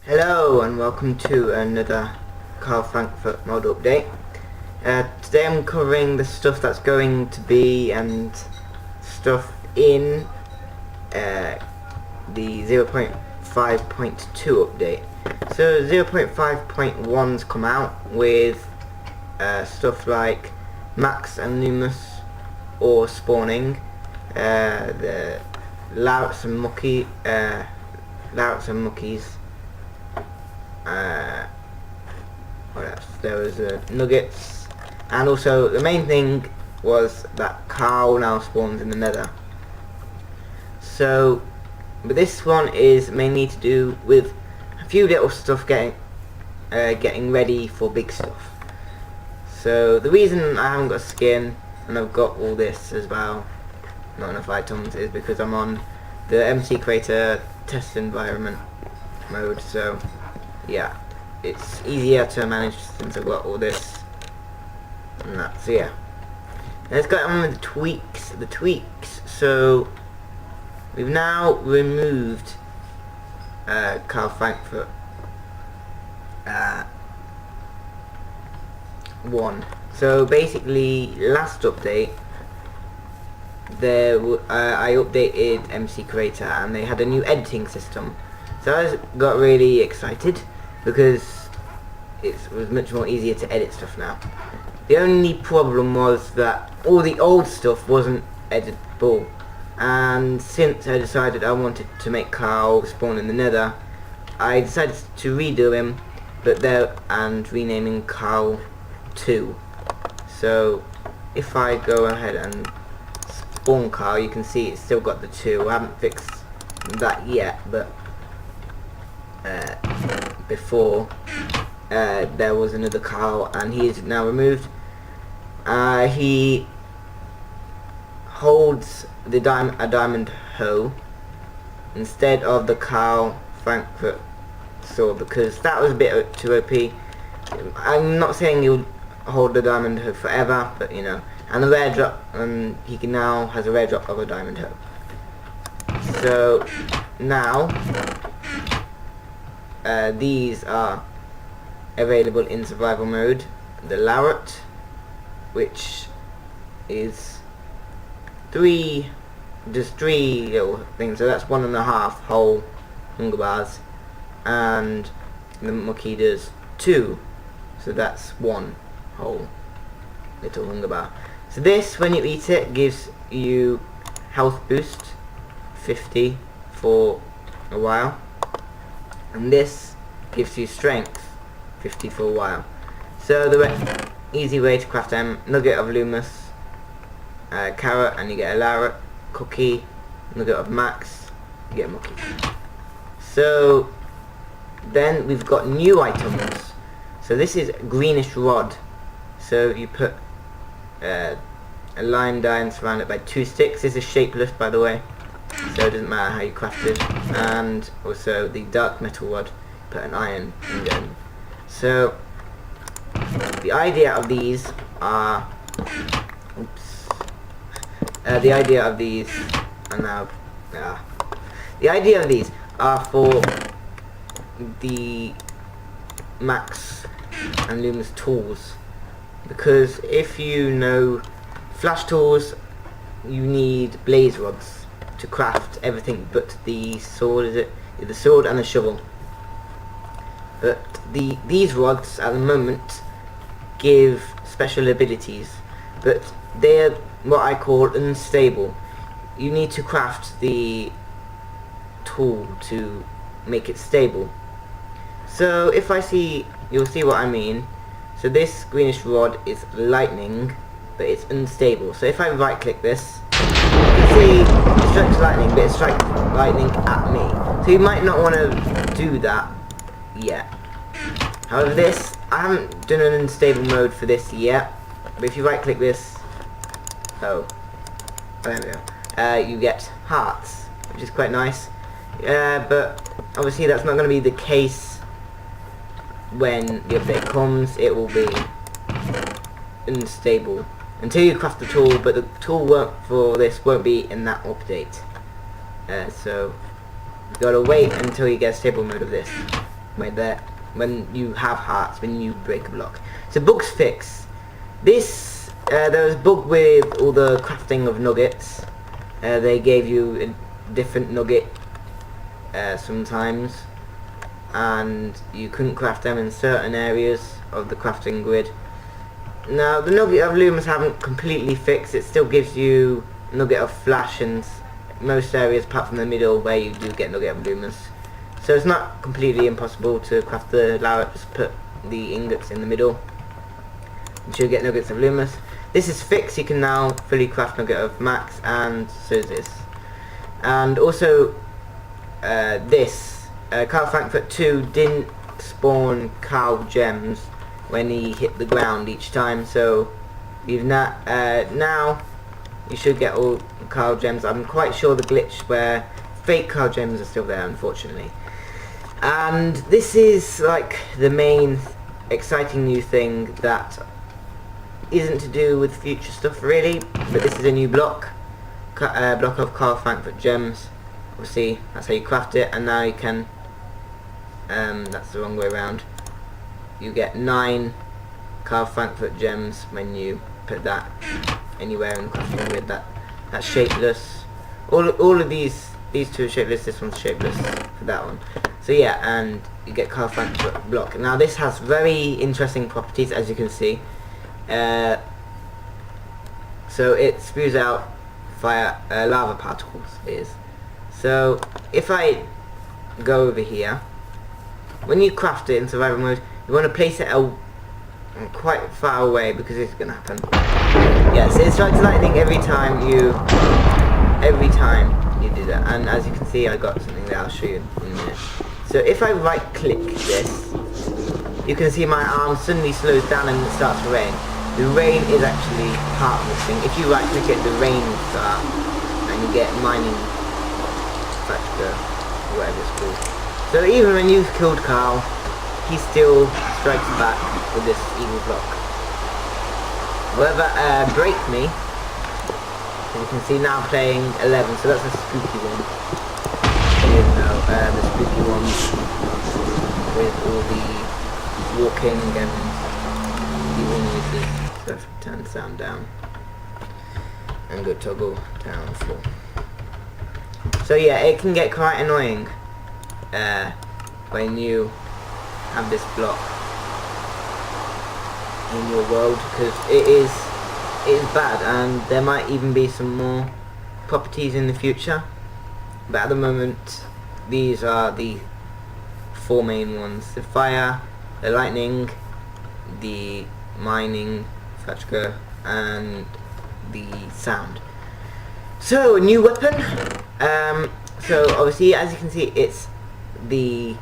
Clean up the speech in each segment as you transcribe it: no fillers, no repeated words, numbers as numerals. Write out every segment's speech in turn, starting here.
Hello and welcome to another FrankFurt mod update. Today I'm covering the stuff that's going to be and stuff in the 0.5.2 update. So 0.5.1's come out with stuff like Max and Loomis or spawning, the Louts and Muckies. What else? There was nuggets, and also the main thing was that Carl now spawns in the Nether. So, but this one is mainly to do with a few little stuff getting ready for big stuff. So the reason I haven't got skin and I've got all this as well, not enough items, is because I'm on the MC Creator test environment mode. So yeah, it's easier to manage since I've got all this and that. So yeah, let's go on with the tweaks. So we've now removed FrankFurt 1. So basically, last update there I updated MC Creator and they had a new editing system. So I got really excited because it was much more easier to edit stuff now. The only problem was that all the old stuff wasn't editable, and since I decided I wanted to make Carl spawn in the Nether, I decided to redo him, and renaming Carl 2. So if I go ahead and spawn Carl, you can see it's still got the 2. I haven't fixed that yet, but before there was another Carl and he is now removed. He holds a diamond hoe instead of the Carl FrankFurt sword, because that was a bit too OP. I'm not saying he'll hold the diamond hoe forever, but you know, and a rare drop, and he now has a rare drop of a diamond hoe. So now these are available in survival mode. The Larret, which is just three little things, so that's 1.5 whole hunger bars, and the Mucky does 2, so that's 1 whole little hunger bar. So this, when you eat it, gives you health boost 50 for a while, and this gives you strength 50 for a while. So the easy way to craft them: nugget of Loomis, carrot, and you get a Larret, cookie, nugget of Max, you get a Mucky. So then we've got new items. So this is greenish rod. So you put a lime dye and surround it by 2 sticks. This is shapeless, by the way, so it doesn't matter how you craft it. And also the dark metal rod, put an iron in. So the idea of these are the idea of these are for the Max and Loomis tools, because if you know flash tools, you need blaze rods to craft everything but the sword. The sword and the shovel. But these rods at the moment give special abilities, but they're what I call unstable. You need to craft the tool to make it stable. So if you'll see what I mean. So this greenish rod is lightning, but it's unstable. So if I right click this, you can see it strikes lightning, but it strikes lightning at me. So you might not want to do that yet. However, this, I haven't done an unstable mode for this yet, but if you right click this, there we go, you get hearts, which is quite nice. But obviously that's not going to be the case when the update comes. It will be unstable until you craft the tool, but the tool for this won't be in that update. So you gotta wait until you get a stable mode of this. when you have hearts, when you break a block. So bugs fix. This there was a bug with all the crafting of nuggets. They gave you a different nugget sometimes, and you couldn't craft them in certain areas of the crafting grid. Now the nugget of Lumus haven't completely fixed. It still gives you nugget of flash in most areas apart from the middle where you do get nugget of Lumus. So it's not completely impossible to craft the Larret. Just put the ingots in the middle and you'll get nuggets of Lumus. This is fixed. You can now fully craft nugget of Max, and so is this. And also this Carl Frankfurt 2 didn't spawn Carl gems when he hit the ground each time, so you've not now you should get all Carl gems. I'm quite sure the glitch where fake Carl gems are still there, unfortunately. And this is like the main exciting new thing that isn't to do with future stuff really, but this is a new block of Carl Frankfurt gems. Obviously that's how you craft it, and now you can that's the wrong way around. You get 9 Carl Frankfurt gems when you put that anywhere in the crafting grid. That's shapeless. All of these two are shapeless. This one's shapeless for that one. So yeah, and you get Carl Frankfurt block. Now this has very interesting properties, as you can see. So it spews out fire lava particles. So if I go over here, when you craft it in survival mode, you want to place it quite far away because it's going to happen. Yeah, so it strikes lightning every time you do that. And as you can see, I got something that I'll show you in a minute. So if I right click this, you can see my arm suddenly slows down and it starts to rain. The rain is actually part of this thing. If you right click it, the rain will start and you get mining factor, whatever it's called. So even when you've killed Carl, he still strikes back with this evil block. However, break me, as you can see now I'm playing 11, so that's a spooky one. You know, the spooky ones with all the walking and evil noises. So if I turn the sound down and go toggle down 4. So yeah, it can get quite annoying when you have this block in your world, because it is bad, and there might even be some more properties in the future, but at the moment these are the 4 main ones: the fire, the lightning, the mining factor, and the sound. So a new weapon. So obviously, as you can see, it's the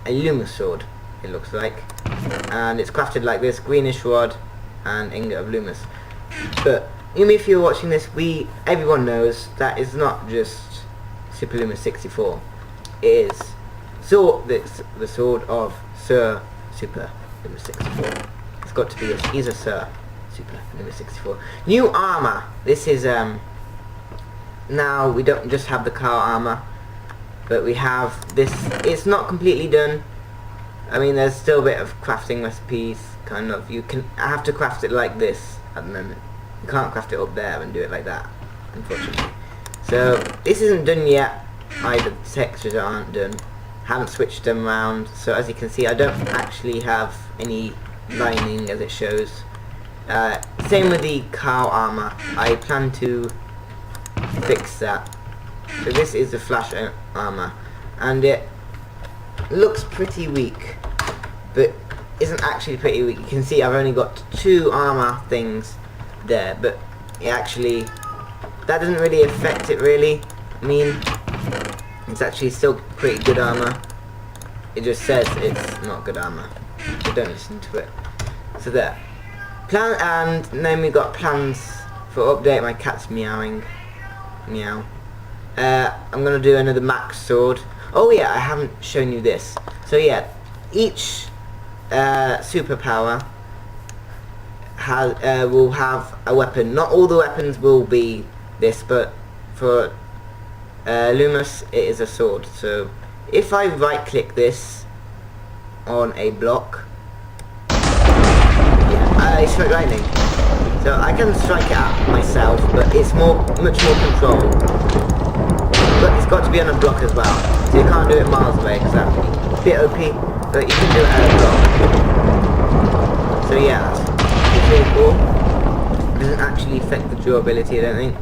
Lumus sword, it looks like, and it's crafted like this: greenish rod and ingot of Lumus. But even if you're watching this, everyone knows that is not just Super Lumus 64. It is the sword of Sir Super Lumus 64. It's got to be he's a Sir Super Lumus 64. New armor. This is now we don't just have the car armor, but we have this. It's not completely done. I mean, there's still a bit of crafting recipes, kind of. You can have to craft it like this at the moment. You can't craft it up there and do it like that, unfortunately. So this isn't done yet. Either the textures aren't done. Haven't switched them around. So as you can see, I don't actually have any lining as it shows. Same with the cow armor. I plan to fix that. So this is the flash armor, and it looks pretty weak, but isn't actually pretty weak. You can see I've only got 2 armor things there, but it actually, that doesn't really affect it really. I mean, it's actually still pretty good armor. It just says it's not good armor, so don't listen to it. So there. And then we've got plans for update. My cat's meowing. Meow. I'm gonna do another max sword. Oh yeah, I haven't shown you this. So yeah, each superpower will have a weapon. Not all the weapons will be this, but for Lumus it is a sword. So if I right click this, on a block. Yeah, I strike lightning. So I can strike it at myself, but it's much more control. But it's got to be on a block as well. So you can't do it miles away, because that's a bit OP, but you can do it at a block. So yeah, it's really cool. It doesn't actually affect the durability, I don't think.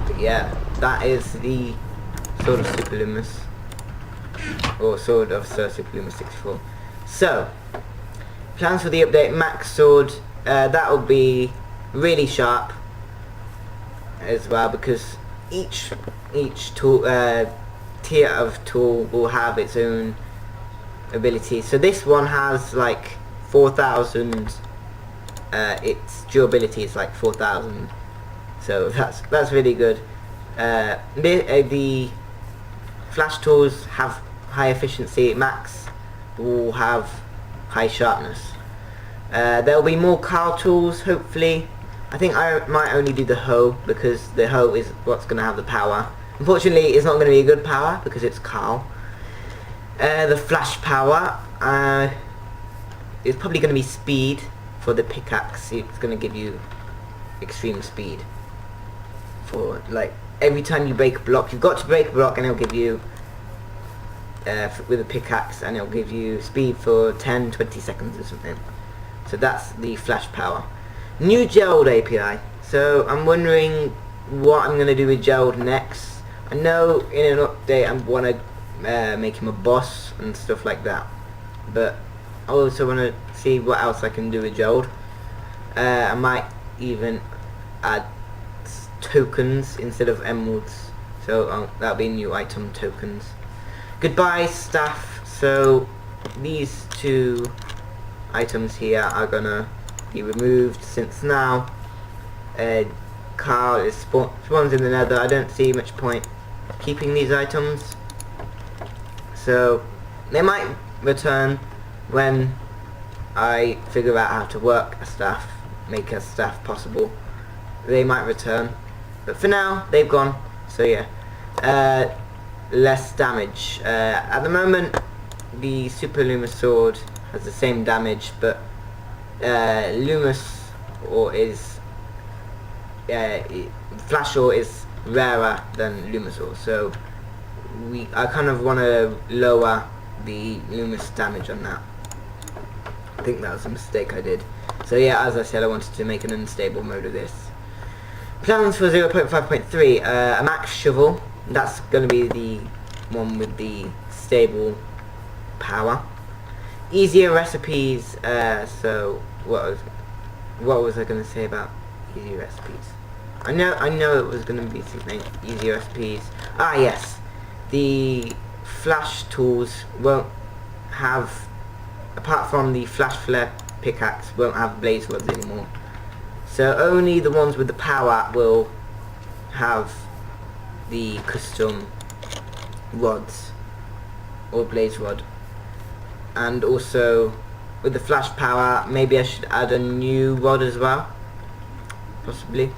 But yeah, that is the Sword of Super Lumus. Or Sword of Sir Super Lumus 64. So, plans for the update: Max Sword, that will be really sharp as well, because each tool, tier of tool will have its own ability. So this one has like 4,000, its durability is like 4,000, so that's really good. The flash tools have high efficiency. Max will have high sharpness. There'll be more Carl tools, hopefully. I think I might only do the hoe, because the hoe is what's going to have the power. Unfortunately, it's not going to be a good power, because it's Carl. The flash power is probably going to be speed for the pickaxe. It's going to give you extreme speed. For, like, every time you break a block, you've got to break a block, and it'll give you, with a pickaxe, and it'll give you speed for 10-20 seconds or something. So that's the flash power. New Gerald API. So I'm wondering what I'm going to do with Gerald next. I know in an update I want to make him a boss and stuff like that, but I also want to see what else I can do with Gerald. I might even add tokens instead of emeralds, so that'll be new item tokens. Goodbye staff. So these two items here are gonna be removed, since now Carl is spawns in the nether. I don't see much point keeping these items, so they might return when I figure out how to work a staff, make a staff possible. They might return, but for now they've gone. So yeah, less damage. At the moment the Super Lumus sword has the same damage, but Lumus Ore is Flash Ore is rarer than Lumus Ore, so I kind of want to lower the Lumus damage on that. I think that was a mistake I did. So yeah, as I said, I wanted to make an unstable mode of this. Plans for 0.5.3, a max shovel. That's going to be the one with the stable power. Easier recipes. So what was I going to say about easier recipes? I know it was going to be something. Easier recipes. Ah yes, the flash tools won't have, apart from the flash flare pickaxe, won't have blaze rods anymore. So only the ones with the power will have the custom rods or blaze rod. And also with the flash power, maybe I should add a new rod as well, possibly.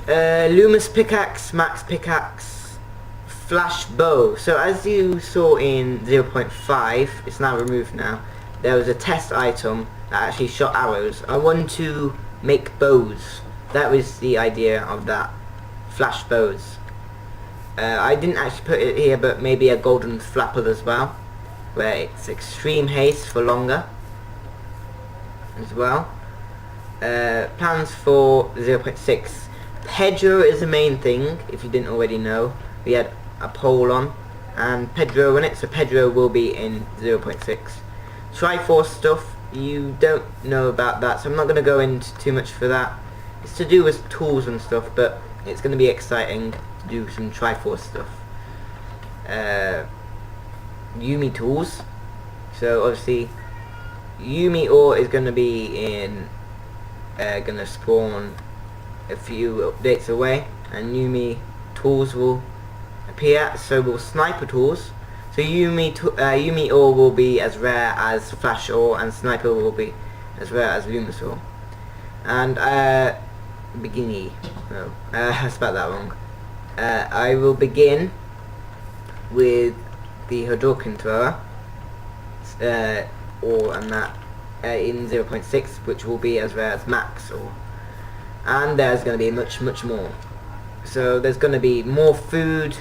Lumus pickaxe, max pickaxe, flash bow. So as you saw in 0.5, it's now removed now, there was a test item that actually shot arrows. I want to make bows. That was the idea of that, flash bows. I didn't actually put it here, but maybe a golden flapper as well, where it's extreme haste for longer as well. Plans for 0.6. Pedro is the main thing, if you didn't already know. We had a poll on, and Pedro in it, so Pedro will be in 0.6. Triforce stuff, you don't know about that, so I'm not going to go into too much for that. It's to do with tools and stuff, but it's going to be exciting to do some Triforce stuff. Yumi tools. So obviously Yumi ore is going to be in going to spawn a few updates away, and Yumi tools will appear. So will sniper tools. So Yumi ore will be as rare as flash ore, and sniper will be as rare as Lumus ore. And beginny. No, I spelled that wrong. I will begin with the Hadouken thrower, in 0.6, which will be as rare as max, and there's going to be much more. So there's going to be more food,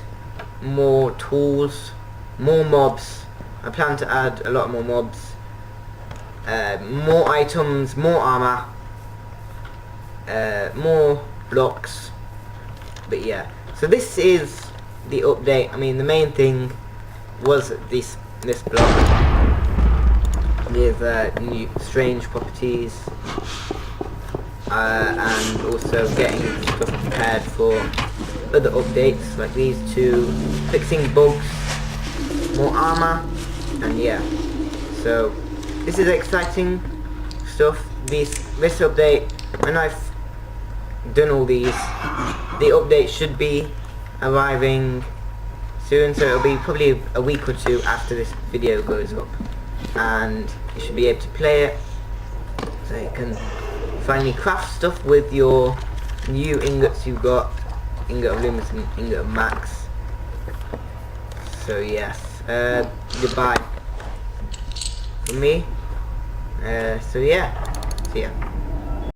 more tools, more mobs. I plan to add a lot more mobs, more items, more armor, more blocks. But yeah, so this is the update. I mean, the main thing was this block with new strange properties, and also getting stuff prepared for other updates like these two, fixing bugs, more armor, and yeah. So this is exciting stuff. This update, when I've done all these, the update should be arriving soon, so it'll be probably a week or two after this video goes up, and you should be able to play it, so you can finally craft stuff with your new ingots you've got, ingot of Lumus and ingot of Max. So yes, goodbye from me. So yeah, see ya.